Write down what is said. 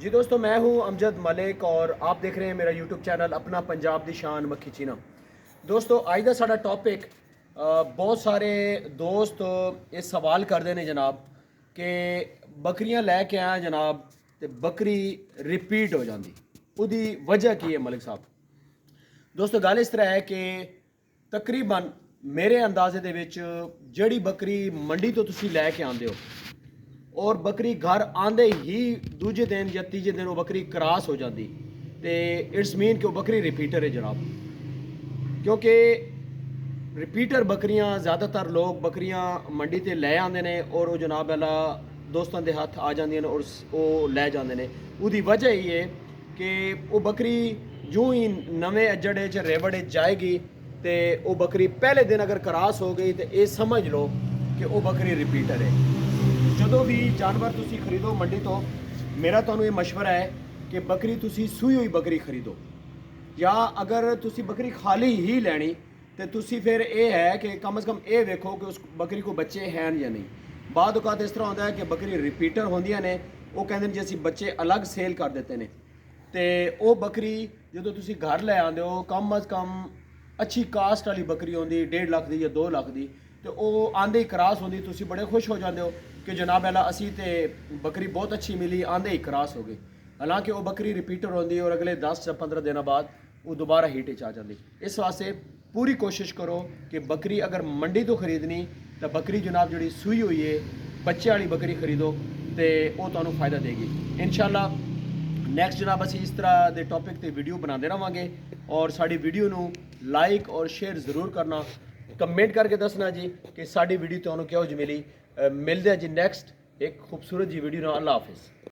जी दोस्तों, मैं हूं अमजद मलिक और आप देख रहे हैं मेरा यूट्यूब चैनल अपना पंजाब दी शान मक्खी चीना। दोस्तों अज का साडा टॉपिक बहुत सारे दोस्त ये सवाल करते हैं जनाब कि बकरियां लैके आया जनाब तो बकरी रिपीट हो जाती, उसकी वजह की है मलिक साहब। दोस्तों गल इस तरह है कि तकरीबन मेरे अंदाजे दे विच जिहड़ी बकरी मंडी तो तुसी लैके आंदे हो और बकरी घर आंदे ही दूजे दिन या तीजे दिन वो बकरी क्रॉस हो जाती तो इट्स मीन कि वो बकरी रिपीटर है जनाब। क्योंकि रिपीटर बकरियां ज़्यादातर लोग बकरियां मंडी ते लै आंदे ने और वो जनाब वाला दोस्तों के हथ आ जांदियां ने और वो लै जांदे ने। उसकी वजह ये है कि वो बकरी जो ही नवे अजड़े च रेवड़ जाएगी तो वो बकरी पहले दिन अगर क्रॉस हो गई तो ये समझ लो कि वो बकरी रिपीटर है। जो भी जानवर तुसी खरीदो मंडी तो मेरा तुहानू ये मशवरा है कि बकरी तुसी सूई हुई बकरी खरीदो, या अगर तुसी बकरी खाली ही लैनी तो तुसी फिर ये है कि कम अज़ कम ये वेखो कि उस बकरी को बच्चे हैं या नहीं। बाद औकात इस तरह होता है कि बकरी रिपीटर होंदियां ने, वो कहते हैं जी असीं बच्चे अलग सेल कर देते हैं तो वो बकरी जो तुसी घर लै आंदे हो कम अज़ कम अच्छी कास्ट वाली बकरी होंदी 1.5 लाख की या 2 लाख की, तो वो आंदे ही क्रॉस होंदी, तुसी बड़े खुश हो जाते हो कि जनाब अला असी तो बकरी बहुत अच्छी मिली, आंदे ही क्रॉस हो गई। हालांकि वो बकरी रिपीटर होंदी और अगले 10 या 15 दिन बाद वो दोबारा हीट च आ जाती। इस वास्ते पूरी कोशिश करो कि बकरी अगर मंडी तो खरीदनी तो बकरी जनाब जी सूई हुई है बच्चे वाली बकरी खरीदो तो वो तुहानू फायदा देगी इंशाल्लाह। नैक्सट जनाब असी इस तरह के टॉपिक ते वीडियो बनाते रहेंगे और साड़ी वीडियो नू लाइक और शेयर ज़रूर करना, कमेंट करके दसना जी कि साड़ी वीडियो तुहानू क्यों जी मिली। मिलते हैं जी नैक्सट एक खूबसूरत जी वीडियो ना। अल्लाह हाफिज़।